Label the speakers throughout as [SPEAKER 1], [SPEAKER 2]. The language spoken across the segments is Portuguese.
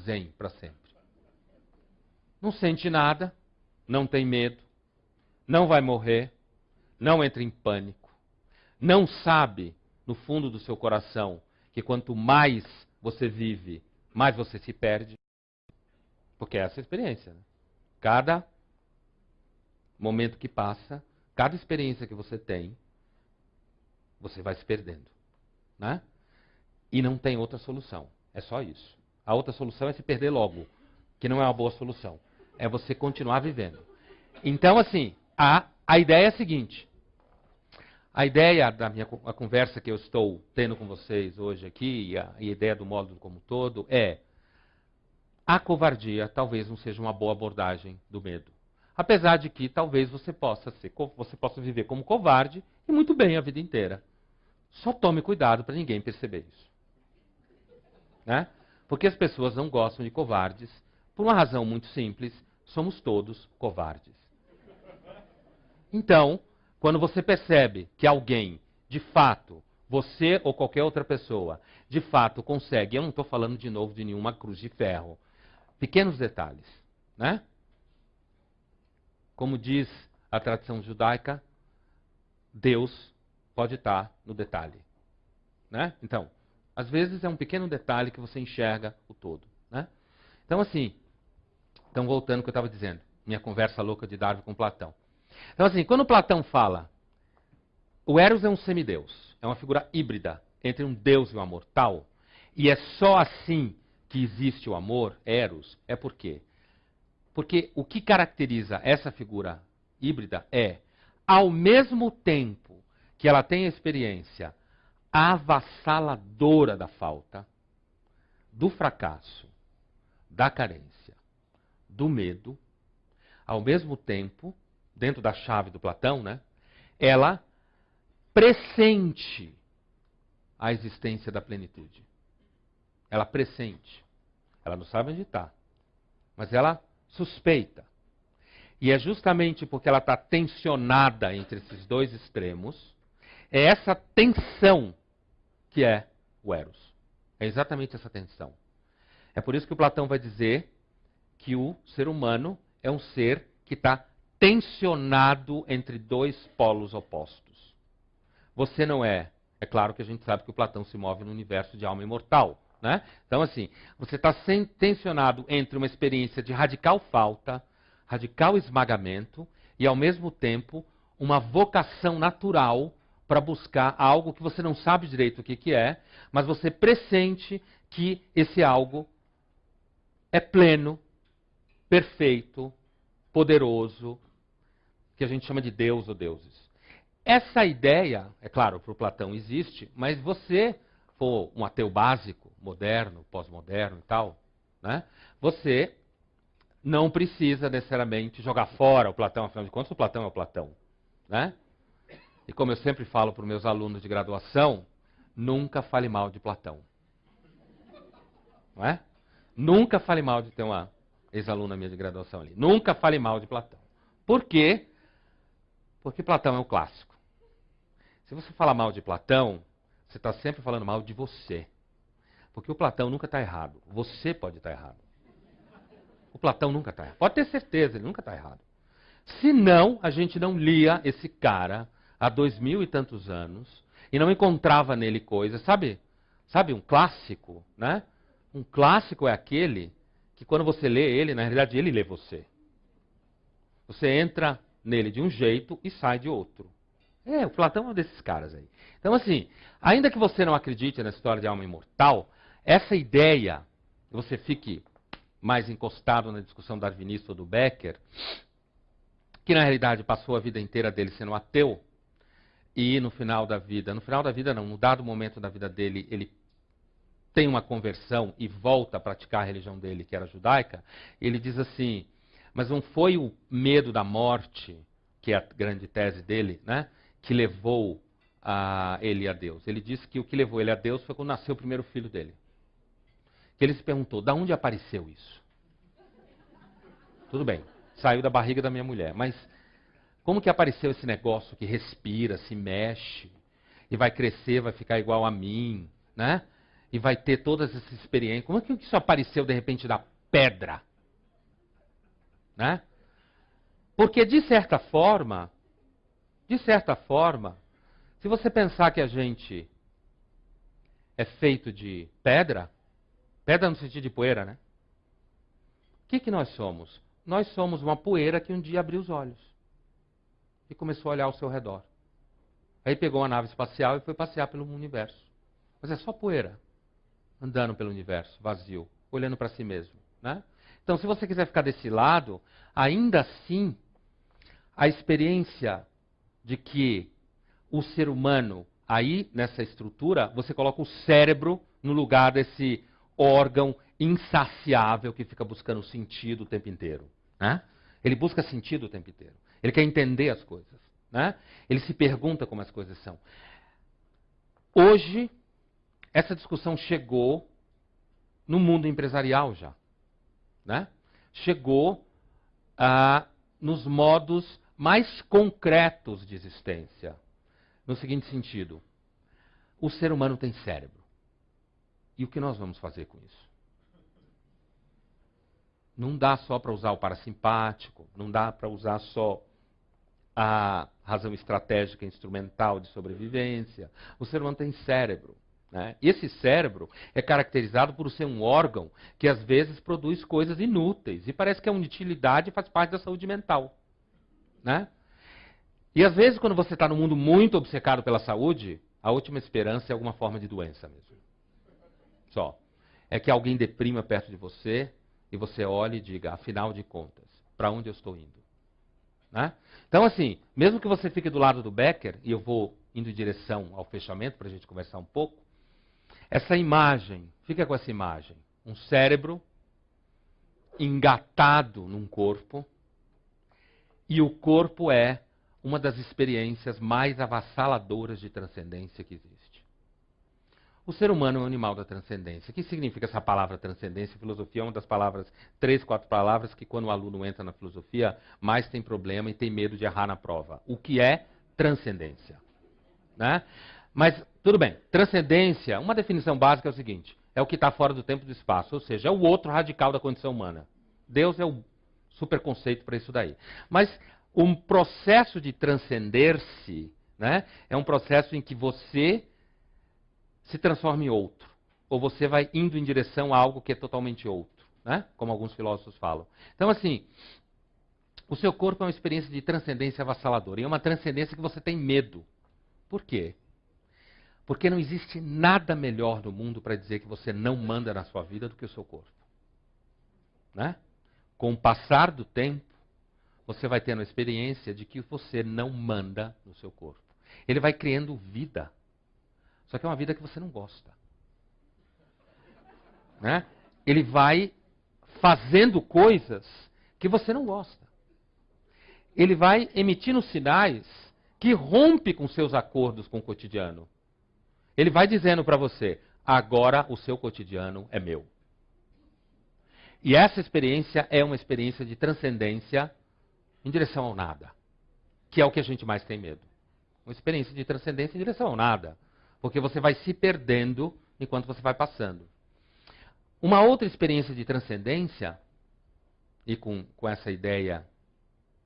[SPEAKER 1] zen para sempre. Não sente nada, não tem medo, não vai morrer, não entra em pânico, não sabe, no fundo do seu coração, que quanto mais você vive, mais você se perde. Porque é essa a experiência. Né? Cada momento que passa, cada experiência que você tem, você vai se perdendo. Né? E não tem outra solução. É só isso. A outra solução é se perder logo, que não é uma boa solução. É você continuar vivendo. Então, assim, a ideia é a seguinte. A ideia da a conversa que eu estou tendo com vocês hoje aqui, e a ideia do módulo como um todo, é a covardia talvez não seja uma boa abordagem do medo. Apesar de que talvez você possa viver como covarde e muito bem a vida inteira. Só tome cuidado para ninguém perceber isso. Né? Porque as pessoas não gostam de covardes por uma razão muito simples, somos todos covardes. Então, quando você percebe que alguém, de fato, você ou qualquer outra pessoa, de fato consegue, eu não estou falando de novo de nenhuma cruz de ferro, pequenos detalhes, né? Como diz a tradição judaica, Deus pode estar no detalhe. Né? Então, às vezes é um pequeno detalhe que você enxerga o todo. Né? Então, assim, voltando ao que eu estava dizendo, minha conversa louca de Darwin com Platão. Então, assim, quando Platão fala, o Eros é um semideus, é uma figura híbrida entre um deus e uma mortal, e é só assim que existe o amor, Eros, é por quê? Porque o que caracteriza essa figura híbrida é, ao mesmo tempo que ela tem a experiência avassaladora da falta, do fracasso, da carência, do medo, ao mesmo tempo, dentro da chave do Platão, né, ela pressente a existência da plenitude. Ela pressente. Ela não sabe onde está, mas ela suspeita. E é justamente porque ela está tensionada entre esses dois extremos, é essa tensão que é o Eros. É exatamente essa tensão. É por isso que o Platão vai dizer que o ser humano é um ser que está tensionado entre dois polos opostos. Você não é. É claro que a gente sabe que o Platão se move no universo de alma imortal. Né? Então, assim, você está tensionado entre uma experiência de radical falta, radical esmagamento e, ao mesmo tempo, uma vocação natural para buscar algo que você não sabe direito o que é, mas você pressente que esse algo é pleno, perfeito, poderoso, que a gente chama de Deus ou deuses. Essa ideia, é claro, para o Platão existe, mas você for um ateu básico, moderno, pós-moderno e tal, né? Você não precisa necessariamente jogar fora o Platão, afinal de contas o Platão é o Platão. Né? E como eu sempre falo para os meus alunos de graduação, nunca fale mal de Platão. Não é? Nunca fale mal de ter uma ex-aluna minha de graduação ali. Nunca fale mal de Platão. Por quê? Porque Platão é o clássico. Se você falar mal de Platão, você está sempre falando mal de você. Porque o Platão nunca está errado. Você pode estar errado. O Platão nunca está errado. Pode ter certeza, ele nunca está errado. Senão, a gente não lia esse cara há 2000 e tantos anos e não encontrava nele coisas. Sabe um clássico, né? Um clássico é aquele que quando você lê ele, na realidade ele lê você. Você entra nele de um jeito e sai de outro. O Platão é um desses caras aí. Então, assim, ainda que você não acredite na história de alma imortal, essa ideia, que você fique mais encostado na discussão darwinista ou do Becker, que na realidade passou a vida inteira dele sendo ateu, e no final da vida não, no dado momento da vida dele, ele tem uma conversão e volta a praticar a religião dele, que era judaica, ele diz assim, mas não foi o medo da morte, que é a grande tese dele, né, que levou ele a Deus. Ele disse que o que levou ele a Deus foi quando nasceu o primeiro filho dele. Que ele se perguntou, de onde apareceu isso? Tudo bem, saiu da barriga da minha mulher, mas como que apareceu esse negócio que respira, se mexe, e vai crescer, vai ficar igual a mim, né? e vai ter todas essas experiências. Como é que isso apareceu de repente da pedra? Né? Porque de certa forma, se você pensar que a gente é feito de pedra no sentido de poeira, né? O que nós somos? Nós somos uma poeira que um dia abriu os olhos e começou a olhar ao seu redor. Aí pegou uma nave espacial e foi passear pelo universo. Mas é só poeira, andando pelo universo, vazio, olhando para si mesmo. Né? Então, se você quiser ficar desse lado, ainda assim, a experiência de que o ser humano, aí nessa estrutura, você coloca o cérebro no lugar desse órgão insaciável que fica buscando sentido o tempo inteiro. Né? Ele busca sentido o tempo inteiro. Ele quer entender as coisas. Né? Ele se pergunta como as coisas são. Hoje, essa discussão chegou no mundo empresarial já. Né? Chegou nos modos mais concretos de existência. No seguinte sentido, o ser humano tem cérebro. E o que nós vamos fazer com isso? Não dá só para usar o parasimpático, não dá para usar só a razão estratégica instrumental de sobrevivência. O ser humano tem cérebro. Né? E esse cérebro é caracterizado por ser um órgão que às vezes produz coisas inúteis. E parece que é uma utilidade e faz parte da saúde mental. Né? E às vezes quando você está num mundo muito obcecado pela saúde, a última esperança é alguma forma de doença mesmo. Só. É que alguém deprima perto de você e você olhe e diga, afinal de contas, para onde eu estou indo? Né? Então assim, mesmo que você fique do lado do Becker, e eu vou indo em direção ao fechamento para a gente conversar um pouco, essa imagem, fica com essa imagem, um cérebro engatado num corpo, e o corpo é uma das experiências mais avassaladoras de transcendência que existe. O ser humano é um animal da transcendência. O que significa essa palavra transcendência? Filosofia é uma das palavras, 3, 4 palavras que quando o aluno entra na filosofia, mais tem problema e tem medo de errar na prova. O que é transcendência? Né? Mas, tudo bem, transcendência, uma definição básica é o seguinte, é o que está fora do tempo e do espaço, ou seja, é o outro radical da condição humana. Deus é o super conceito para isso daí. Mas um processo de transcender-se, né, é um processo em que você se transforma em outro. Ou você vai indo em direção a algo que é totalmente outro. Né? Como alguns filósofos falam. Então, assim, o seu corpo é uma experiência de transcendência avassaladora. E é uma transcendência que você tem medo. Por quê? Porque não existe nada melhor no mundo para dizer que você não manda na sua vida do que o seu corpo. Né? Com o passar do tempo, você vai tendo a experiência de que você não manda no seu corpo. Ele vai criando vida. Só que é uma vida que você não gosta. Né? Ele vai fazendo coisas que você não gosta. Ele vai emitindo sinais que rompem com seus acordos com o cotidiano. Ele vai dizendo para você, agora o seu cotidiano é meu. E essa experiência é uma experiência de transcendência em direção ao nada. Que é o que a gente mais tem medo. Uma experiência de transcendência em direção ao nada. Porque você vai se perdendo enquanto você vai passando. Uma outra experiência de transcendência, e com essa ideia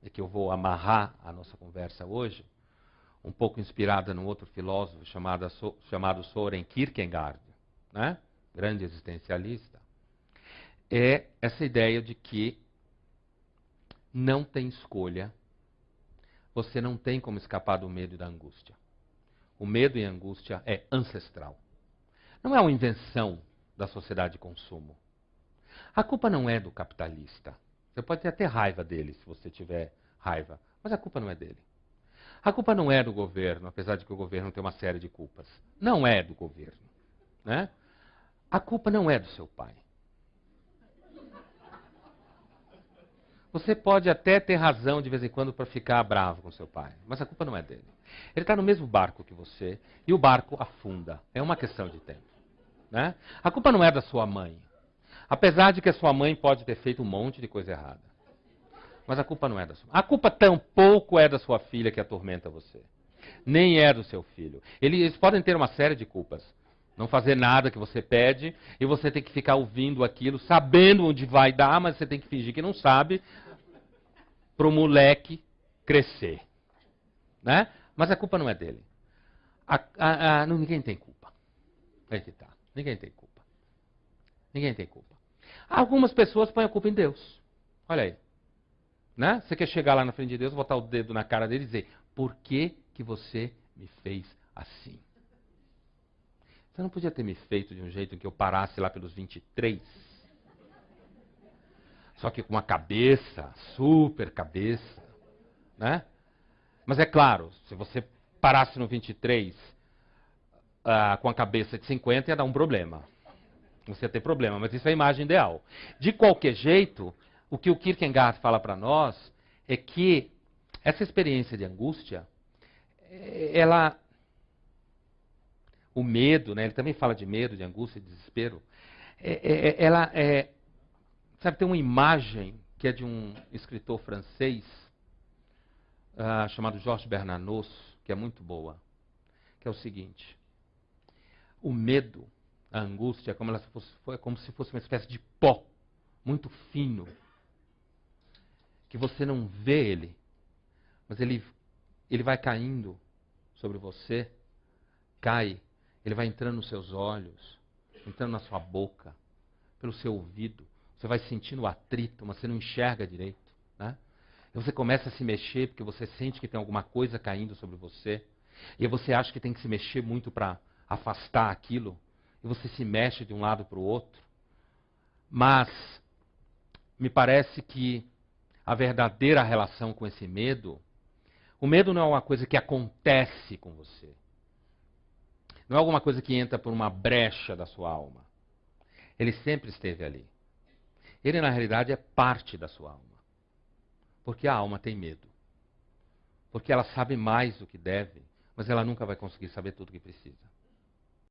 [SPEAKER 1] é que eu vou amarrar a nossa conversa hoje, um pouco inspirada num outro filósofo chamado Søren Kierkegaard, né? Grande existencialista, é essa ideia de que não tem escolha, você não tem como escapar do medo e da angústia. O medo e a angústia é ancestral. Não é uma invenção da sociedade de consumo. A culpa não é do capitalista. Você pode até raiva dele, se você tiver raiva, mas a culpa não é dele. A culpa não é do governo, apesar de que o governo tem uma série de culpas. Não é do governo. Né? A culpa não é do seu pai. Você pode até ter razão de vez em quando para ficar bravo com seu pai, mas a culpa não é dele. Ele está no mesmo barco que você e o barco afunda. É uma questão de tempo. Né? A culpa não é da sua mãe. Apesar de que a sua mãe pode ter feito um monte de coisa errada. Mas a culpa não é da sua mãe. A culpa tampouco é da sua filha que atormenta você. Nem é do seu filho. Eles podem ter uma série de culpas. Não fazer nada que você pede, e você tem que ficar ouvindo aquilo, sabendo onde vai dar, mas você tem que fingir que não sabe, para o moleque crescer. Né? Mas a culpa não é dele. Ninguém tem culpa. Aí que tá. Ninguém tem culpa. Ninguém tem culpa. Algumas pessoas põem a culpa em Deus. Olha aí. Né? Você quer chegar lá na frente de Deus, botar o dedo na cara dele e dizer: por que você me fez assim? Você não podia ter me feito de um jeito em que eu parasse lá pelos 23? Só que com uma cabeça, super cabeça. Né? Mas é claro, se você parasse no 23 com a cabeça de 50, ia dar um problema. Você ia ter problema, mas isso é a imagem ideal. De qualquer jeito, o que o Kierkegaard fala para nós é que essa experiência de angústia, o medo, né, ele também fala de medo, de angústia, de desespero, sabe, tem uma imagem que é de um escritor francês chamado Georges Bernanos, que é muito boa, que é o seguinte: o medo, a angústia, é como se fosse uma espécie de pó muito fino, que você não vê ele, mas ele vai caindo sobre você, cai, ele vai entrando nos seus olhos, entrando na sua boca, pelo seu ouvido, você vai sentindo o atrito, mas você não enxerga direito, né? E você começa a se mexer porque você sente que tem alguma coisa caindo sobre você, e você acha que tem que se mexer muito para afastar aquilo, e você se mexe de um lado para o outro. Mas me parece que a verdadeira relação com esse medo, o medo não é uma coisa que acontece com você. Não é alguma coisa que entra por uma brecha da sua alma. Ele sempre esteve ali. Ele, na realidade, é parte da sua alma. Porque a alma tem medo. Porque ela sabe mais do que deve, mas ela nunca vai conseguir saber tudo o que precisa.